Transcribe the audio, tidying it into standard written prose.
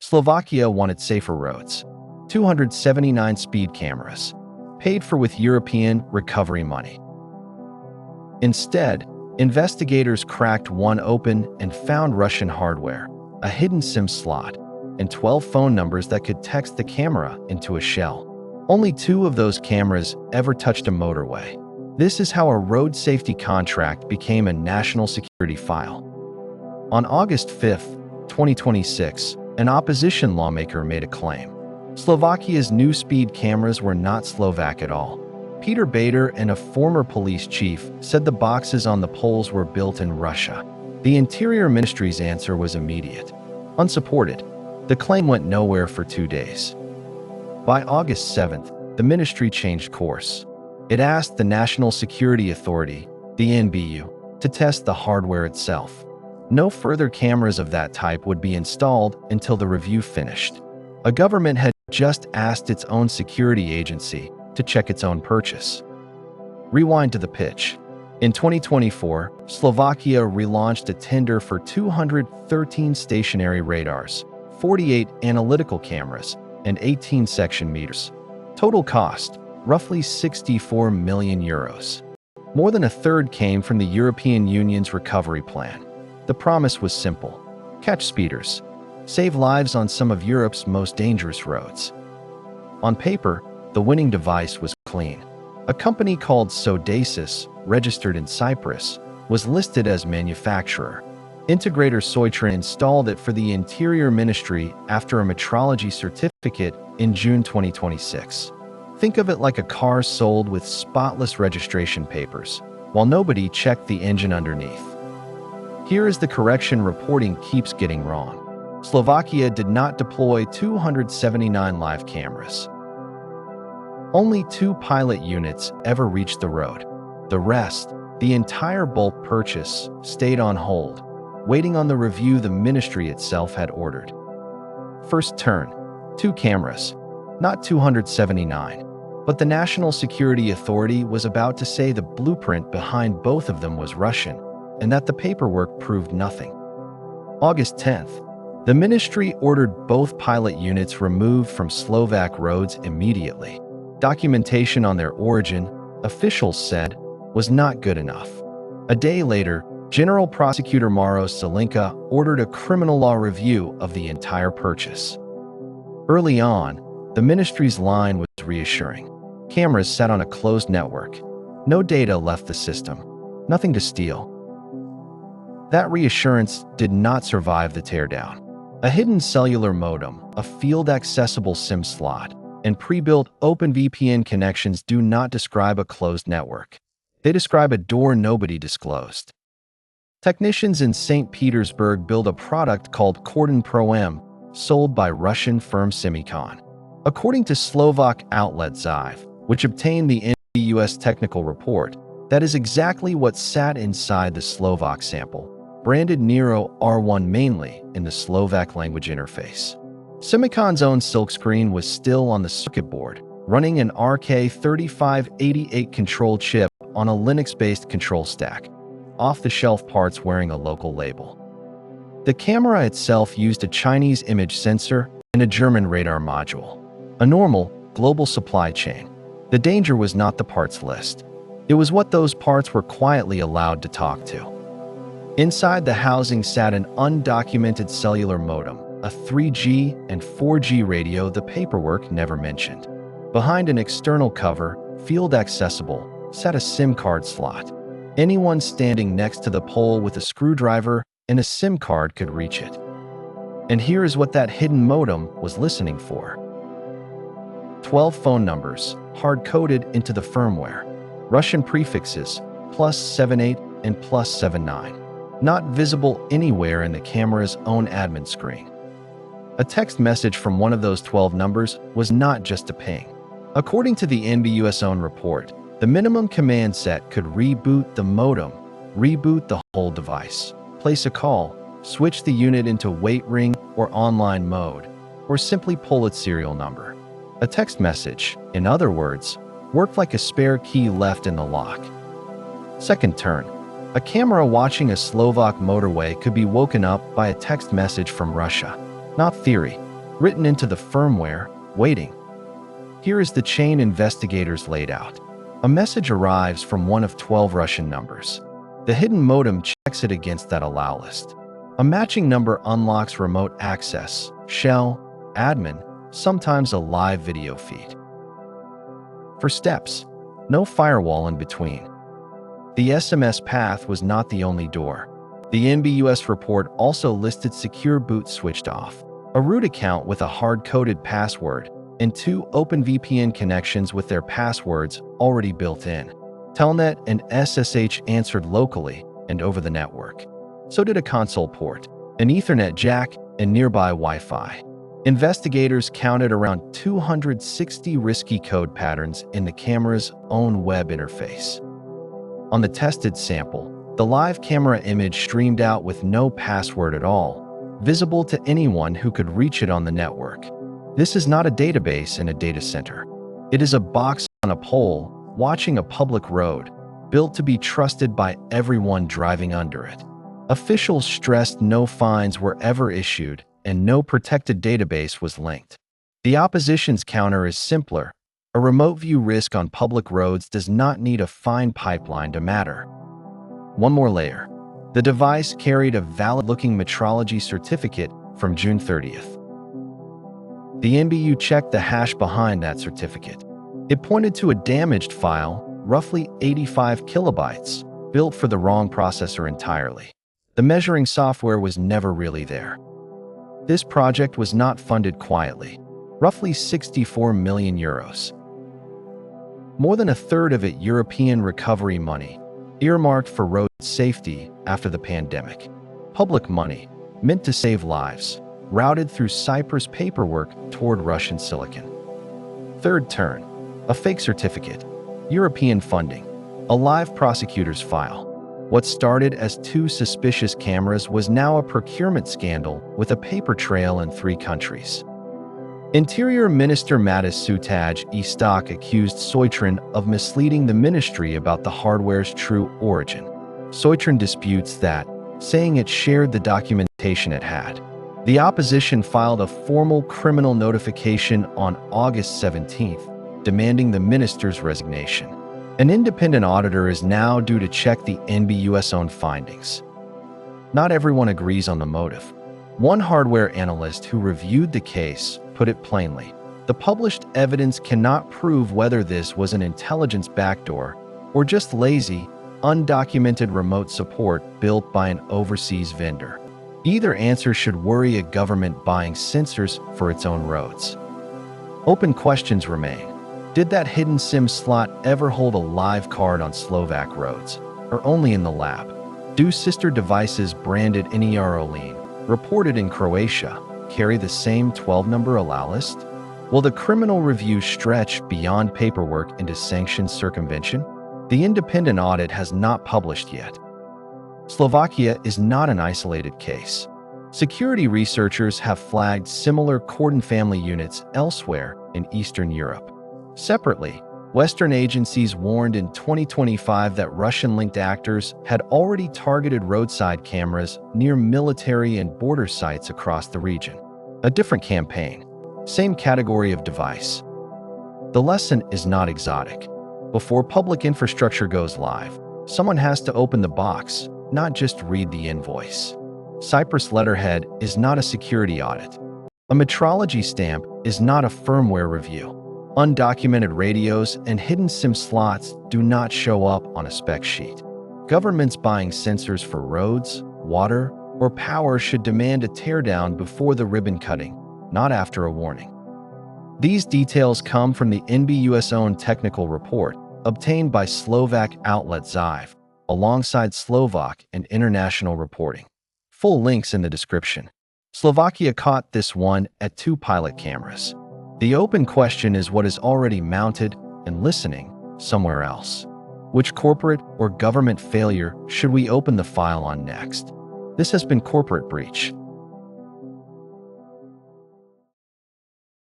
Slovakia wanted safer roads, 279 speed cameras, paid for with European recovery money. Instead, investigators cracked one open and found Russian hardware, a hidden SIM slot, and 12 phone numbers that could text the camera into a shell. Only 2 of those cameras ever touched a motorway. This is how a road safety contract became a national security file. On August 5, 2026, an opposition lawmaker made a claim. Slovakia's new speed cameras were not Slovak at all. Peter Bader and a former police chief said the boxes on the poles were built in Russia. The Interior Ministry's answer was immediate. Unsupported, the claim went nowhere for 2 days. By August 7th, the ministry changed course. It asked the National Security Authority, the NBU, to test the hardware itself. No further cameras of that type would be installed until the review finished. A government had just asked its own security agency to check its own purchase. Rewind to the pitch. In 2024, Slovakia relaunched a tender for 213 stationary radars, 48 analytical cameras, and 18 section meters. Total cost, roughly 64 million euros. More than a third came from the European Union's recovery plan. The promise was simple: catch speeders, save lives on some of Europe's most dangerous roads. On paper, the winning device was clean. A company called SODASUS, registered in Cyprus, was listed as manufacturer. Integrator Soitron installed it for the Interior Ministry after a metrology certificate in June 2026. Think of it like a car sold with spotless registration papers, while nobody checked the engine underneath. Here is the correction reporting keeps getting wrong. Slovakia did not deploy 279 live cameras. Only 2 pilot units ever reached the road. The rest, the entire bulk purchase, stayed on hold, waiting on the review the ministry itself had ordered. First turn, 2 cameras, not 279. But the National Security Authority was about to say the blueprint behind both of them was Russian, and that the paperwork proved nothing. August 10th, the ministry ordered both pilot units removed from Slovak roads immediately. Documentation on their origin, officials said, was not good enough. A day later, General Prosecutor Maros Zelinka ordered a criminal law review of the entire purchase. Early on, the ministry's line was reassuring. Cameras sat on a closed network. No data left the system. Nothing to steal. That reassurance did not survive the teardown. A hidden cellular modem, a field-accessible SIM slot, and pre-built OpenVPN connections do not describe a closed network. They describe a door nobody disclosed. Technicians in St. Petersburg build a product called CORDON Pro-M, sold by Russian firm Simicon. According to Slovak outlet Zive, which obtained the NERO's technical report, that is exactly what sat inside the Slovak sample, branded NERO R-ONE mainly in the Slovak language interface. Simicon's own silkscreen was still on the circuit board, running an RK3588 control chip on a Linux-based control stack, off-the-shelf parts wearing a local label. The camera itself used a Chinese image sensor and a German radar module. A normal, global supply chain. The danger was not the parts list. It was what those parts were quietly allowed to talk to. Inside the housing sat an undocumented cellular modem, a 3G and 4G radio the paperwork never mentioned. Behind an external cover, field accessible, sat a SIM card slot. Anyone standing next to the pole with a screwdriver and a SIM card could reach it. And here is what that hidden modem was listening for. 12 phone numbers, hard-coded into the firmware. Russian prefixes, +78 and +79. Not visible anywhere in the camera's own admin screen. A text message from one of those 12 numbers was not just a ping. According to the NBU's own report, the minimum command set could reboot the modem, reboot the whole device, place a call, switch the unit into wait ring or online mode, or simply pull its serial number. A text message, in other words, worked like a spare key left in the lock. Second turn. A camera watching a Slovak motorway could be woken up by a text message from Russia. Not theory, written into the firmware, waiting. Here is the chain investigators laid out. A message arrives from one of 12 Russian numbers. The hidden modem checks it against that allow list. A matching number unlocks remote access, shell, admin, sometimes a live video feed. For steps, no firewall in between. The SMS path was not the only door. The NBUS report also listed secure boot switched off, a root account with a hard-coded password, and 2 OpenVPN connections with their passwords already built in. Telnet and SSH answered locally and over the network. So did a console port, an Ethernet jack, and nearby Wi-Fi. Investigators counted around 260 risky code patterns in the camera's own web interface. On the tested sample, the live camera image streamed out with no password at all, visible to anyone who could reach it on the network. This is not a database in a data center. It is a box on a pole watching a public road, built to be trusted by everyone driving under it. Officials stressed no fines were ever issued and no protected database was linked. The opposition's counter is simpler. A remote view risk on public roads does not need a fine pipeline to matter. One more layer. The device carried a valid-looking metrology certificate from June 30th. The NBU checked the hash behind that certificate. It pointed to a damaged file, roughly 85 kilobytes, built for the wrong processor entirely. The measuring software was never really there. This project was not funded quietly, roughly 64 million euros. More than a third of it European recovery money, earmarked for road safety after the pandemic. Public money, meant to save lives, routed through Cyprus paperwork toward Russian silicon. Third turn, a fake certificate, European funding, a live prosecutor's file. What started as 2 suspicious cameras was now a procurement scandal with a paper trail in 3 countries. Interior Minister Matis Sutaj Estok accused Soitron of misleading the ministry about the hardware's true origin. Soitron disputes that, saying it shared the documentation it had. The opposition filed a formal criminal notification on August 17th, demanding the minister's resignation. An independent auditor is now due to check the NBU's own findings. Not everyone agrees on the motive. One hardware analyst who reviewed the case put it plainly: the published evidence cannot prove whether this was an intelligence backdoor or just lazy, undocumented remote support built by an overseas vendor. Either answer should worry a government buying sensors for its own roads. Open questions remain. Did that hidden SIM slot ever hold a live card on Slovak roads, or only in the lab? Do sister devices branded NEROline, reported in Croatia, carry the same 12-number allow list? Will the criminal review stretch beyond paperwork into sanctions circumvention? The independent audit has not published yet. Slovakia is not an isolated case. Security researchers have flagged similar CORDON family units elsewhere in Eastern Europe. Separately, Western agencies warned in 2025 that Russian-linked actors had already targeted roadside cameras near military and border sites across the region. A different campaign, same category of device. The lesson is not exotic. Before public infrastructure goes live, someone has to open the box, not just read the invoice. Cyprus letterhead is not a security audit. A metrology stamp is not a firmware review. Undocumented radios and hidden SIM slots do not show up on a spec sheet. Governments buying sensors for roads, water, or power should demand a teardown before the ribbon cutting, not after a warning. These details come from the NBU's own technical report, obtained by Slovak outlet Zive, alongside Slovak and international reporting. Full links in the description. Slovakia caught this one at 2 pilot cameras. The open question is what is already mounted and listening somewhere else. Which corporate or government failure should we open the file on next? This has been Corporate Breach.